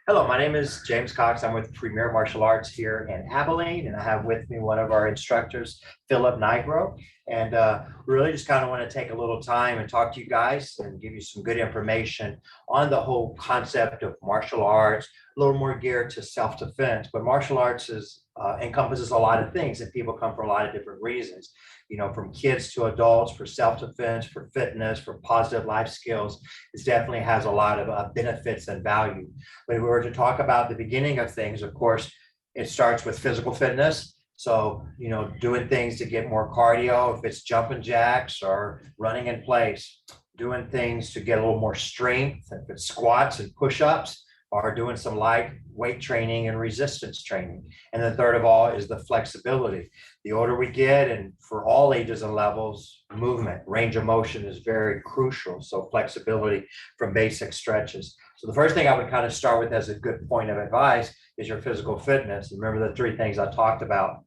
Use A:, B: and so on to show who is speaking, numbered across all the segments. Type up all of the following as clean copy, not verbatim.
A: Hello, my name is James Cox. I'm with Premier Martial Arts here in Abilene, and I have with me one of our instructors, Philip Nigro. And we really just kind of want to take a little time and talk to you guys and give you some good information on the whole concept of martial arts, a little more geared to self-defense. But martial arts encompasses a lot of things, and people come for a lot of different reasons. You know, from kids to adults, for self-defense, for fitness, for positive life skills. It definitely has a lot of benefits and value. But if we were to talk about the beginning of things, of course, it starts with physical fitness. So, you know, doing things to get more cardio, if it's jumping jacks or running in place, doing things to get a little more strength, if it's squats and push-ups, or doing some light weight training and resistance training. And the third of all is the flexibility. The older we get, and for all ages and levels, movement, range of motion is very crucial. So flexibility from basic stretches. So the first thing I would kind of start with as a good point of advice is your physical fitness. Remember the three things I talked about: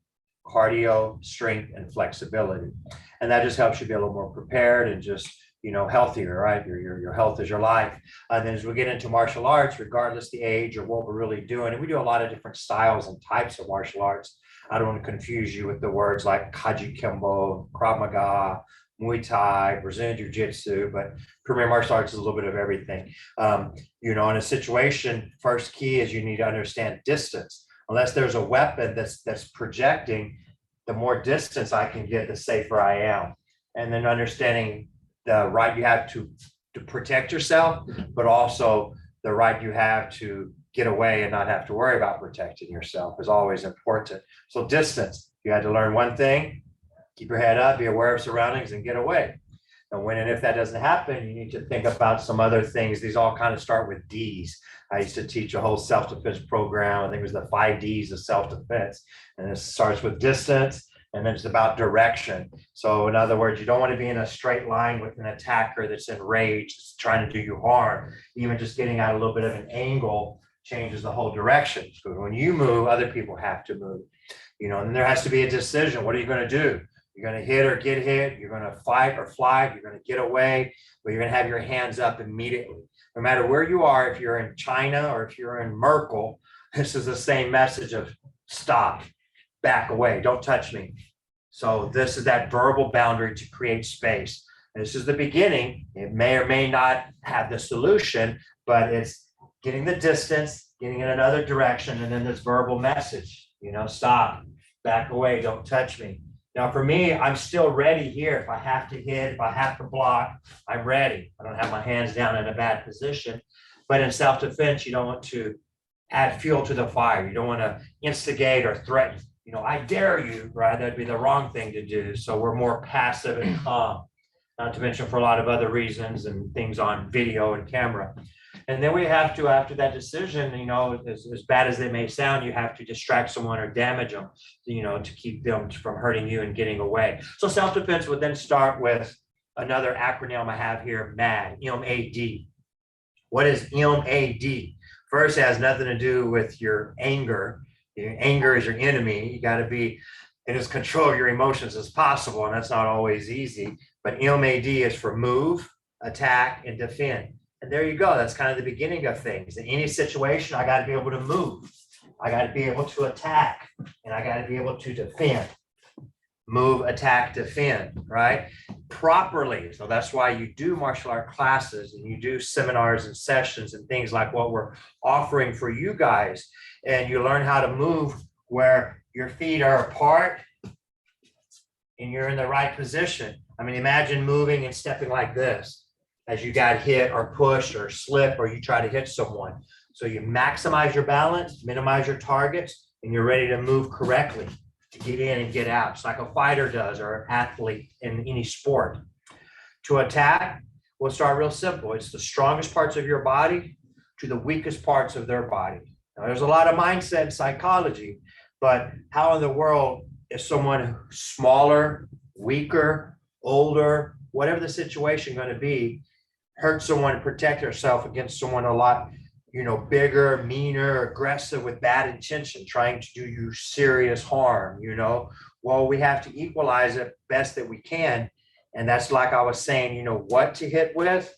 A: cardio, strength, and flexibility. And that just helps you be a little more prepared and just, you know, healthier, right? Your health is your life. And then as we get into martial arts, regardless the age or what we're really doing, and we do a lot of different styles and types of martial arts. I don't want to confuse you with the words like Kaji Kimbo, Krav Maga, Muay Thai, Brazilian Jiu Jitsu, but Premier Martial Arts is a little bit of everything. You know, in a situation, first key is you need to understand distance. Unless there's a weapon that's projecting, the more distance I can get, the safer I am. And then understanding the right you have to protect yourself, but also the right you have to get away and not have to worry about protecting yourself is always important. So distance, you had to learn one thing: keep your head up, be aware of surroundings, and get away. And when and if that doesn't happen, you need to think about some other things. These all kind of start with D's. I used to teach a whole self-defense program. I think it was the 5 Ds of self-defense. And it starts with distance, and then it's about direction. So in other words, you don't want to be in a straight line with an attacker that's enraged, trying to do you harm. Even just getting out a little bit of an angle changes the whole direction. So when you move, other people have to move. You know, and there has to be a decision. What are you going to do? You're going to hit or get hit. You're going to fight or fly. You're going to get away, but you're going to have your hands up immediately. No matter where you are, if you're in China or if you're in Merkel, this is the same message of stop, back away, don't touch me. So this is that verbal boundary to create space. And this is the beginning. It may or may not have the solution, but it's getting the distance, getting in another direction, and then this verbal message, you know, stop, back away, don't touch me. Now, for me, I'm still ready here. If I have to hit, if I have to block, I'm ready. I don't have my hands down in a bad position. But in self-defense, you don't want to add fuel to the fire. You don't want to instigate or threaten. You know, I dare you, right? That'd be the wrong thing to do. So we're more passive and calm, not to mention for a lot of other reasons and things on video and camera. And then we have to, after that decision, you know, as bad as it may sound, you have to distract someone or damage them, you know, to keep them from hurting you and getting away. So self-defense would then start with another acronym I have here, MAD, M-A-D. What is M-A-D? First, it has nothing to do with your anger. Your anger is your enemy. You got to be in as control of your emotions as possible, and that's not always easy. But M-A-D is for move, attack, and defend. And there you go. That's kind of the beginning of things. In any situation, I got to be able to move. I got to be able to attack, and I got to be able to defend. Move, attack, defend, right? Properly. So that's why you do martial art classes and you do seminars and sessions and things like what we're offering for you guys. And you learn how to move where your feet are apart and you're in the right position. I mean, imagine moving and stepping like this as you got hit or pushed or slip or you try to hit someone. So you maximize your balance, minimize your targets, and you're ready to move correctly to get in and get out. It's like a fighter does or an athlete in any sport. To attack, we'll start real simple. It's the strongest parts of your body to the weakest parts of their body. Now, there's a lot of mindset and psychology, but how in the world is someone smaller, weaker, older, whatever the situation going to be, hurt someone and protect yourself against someone a lot, you know, bigger, meaner, aggressive with bad intention, trying to do you serious harm, you know? Well, we have to equalize it best that we can. And that's like I was saying, you know what to hit with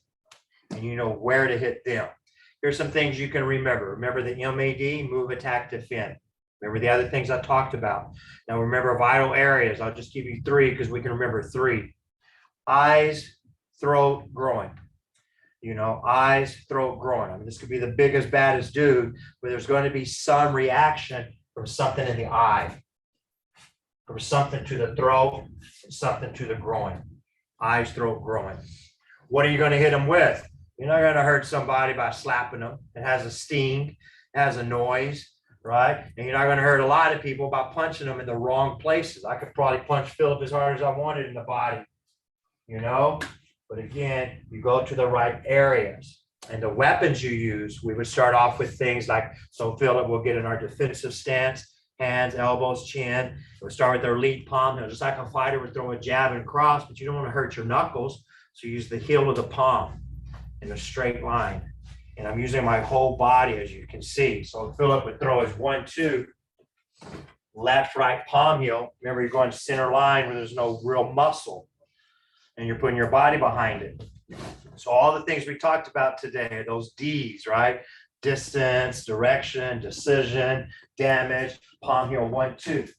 A: and you know where to hit them. Here's some things you can remember. Remember the MAD, move, attack, defend. Remember the other things I talked about. Now remember vital areas. I'll just give you 3 because we can remember 3. Eyes, throat, groin. You know, eyes, throat, groin. I mean, this could be the biggest, baddest dude, but there's going to be some reaction from something in the eye, from something to the throat, and something to the groin. Eyes, throat, groin. What are you going to hit them with? You're not going to hurt somebody by slapping them. It has a sting, it has a noise, right? And you're not going to hurt a lot of people by punching them in the wrong places. I could probably punch Philip as hard as I wanted in the body, you know? But again, you go to the right areas. And the weapons you use, we would start off with things like, so Philip will get in our defensive stance, hands, elbows, chin. We'll start with our lead palm. Just like a fighter would throw a jab and cross, but you don't want to hurt your knuckles. So use the heel of the palm in a straight line. And I'm using my whole body, as you can see. So Philip would throw his 1-2, left, right palm heel. Remember, you're going center line where there's no real muscle. And you're putting your body behind it. So all the things we talked about today, those D's, right? Distance, direction, decision, damage, palm heel, 1-2.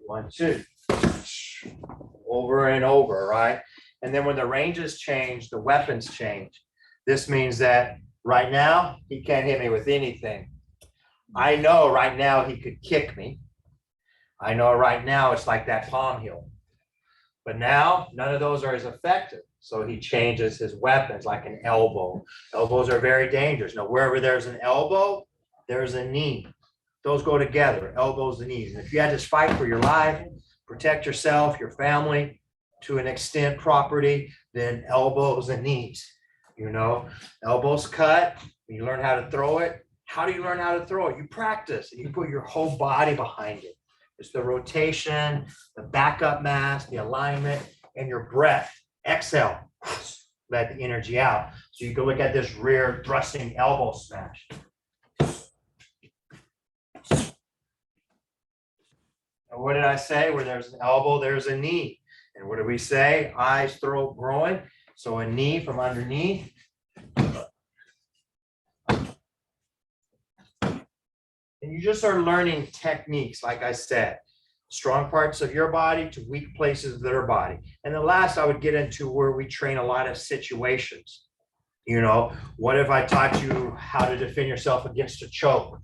A: 1-2. Over and over, right? And then when the ranges change, the weapons change. This means that right now, he can't hit me with anything. I know right now he could kick me. I know right now it's like that palm heel. But now, none of those are as effective. So he changes his weapons, like an elbow. Elbows are very dangerous. Now, wherever there's an elbow, there's a knee. Those go together, elbows and knees. And if you had to fight for your life, protect yourself, your family, to an extent, property, then elbows and knees. You know, elbows cut, you learn how to throw it. How do you learn how to throw it? You practice, and you put your whole body behind it. It's the rotation, the backup mass, the alignment, and your breath. Exhale, let the energy out. So you can look at this rear thrusting elbow smash. And what did I say? Where there's an elbow, there's a knee. And what do we say? Eyes, throat, groin. So a knee from underneath. And you just are learning techniques, like I said, strong parts of your body to weak places of their body. And the last I would get into where we train a lot of situations. You know, what if I taught you how to defend yourself against a choke?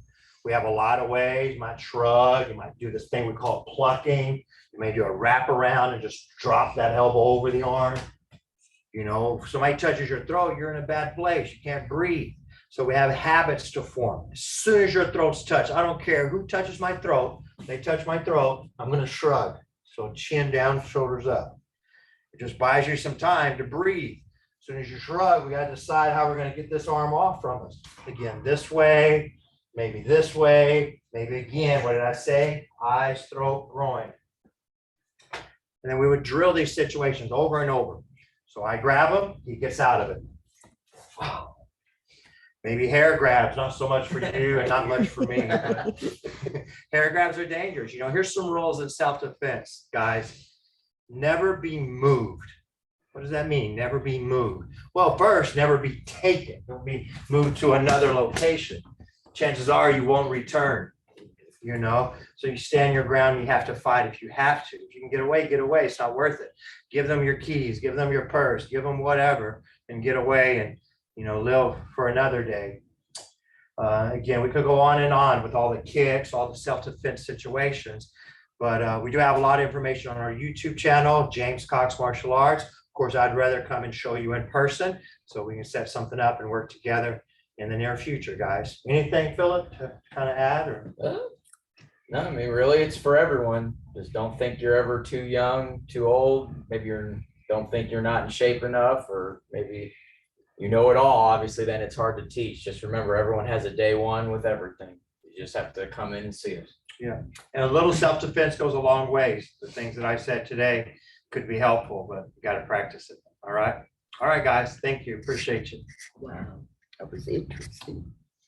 A: We have a lot of ways. You might shrug, you might do this thing we call plucking. You may do a wrap around and just drop that elbow over the arm. You know, if somebody touches your throat, you're in a bad place. You can't breathe. So we have habits to form. As soon as your throat's touched, I don't care who touches my throat. If they touch my throat, I'm going to shrug. So chin down, shoulders up. It just buys you some time to breathe. As soon as you shrug, we got to decide how we're going to get this arm off from us. Again, this way, maybe again. What did I say? Eyes, throat, groin. And then we would drill these situations over and over. So I grab him, he gets out of it. Maybe hair grabs, not so much for you and not much for me. But hair grabs are dangerous. You know, here's some rules in self-defense, guys. Never be moved. What does that mean? Never be moved. Well, first, never be taken. Don't be moved to another location. Chances are you won't return, you know? So you stand your ground, you have to fight if you have to. If you can get away, get away. It's not worth it. Give them your keys, give them your purse, give them whatever, and get away and, you know, live for another day. Again, we could go on and on with all the kicks, all the self-defense situations, but we do have a lot of information on our YouTube channel, James Cox Martial Arts. Of course, I'd rather come and show you in person so we can set something up and work together in the near future, guys. Anything, Philip, to kind of add? Or?
B: No, I mean, really, it's for everyone. Just don't think you're ever too young, too old. Maybe don't think you're not in shape enough, or maybe you know it all. Obviously, then it's hard to teach. Just remember, everyone has a day one with everything. You just have to come in and see us.
A: Yeah, and a little self-defense goes a long ways. The things that I said today could be helpful, but you got to practice it. All right, guys. Thank you. Appreciate you.
C: Wow, that was interesting.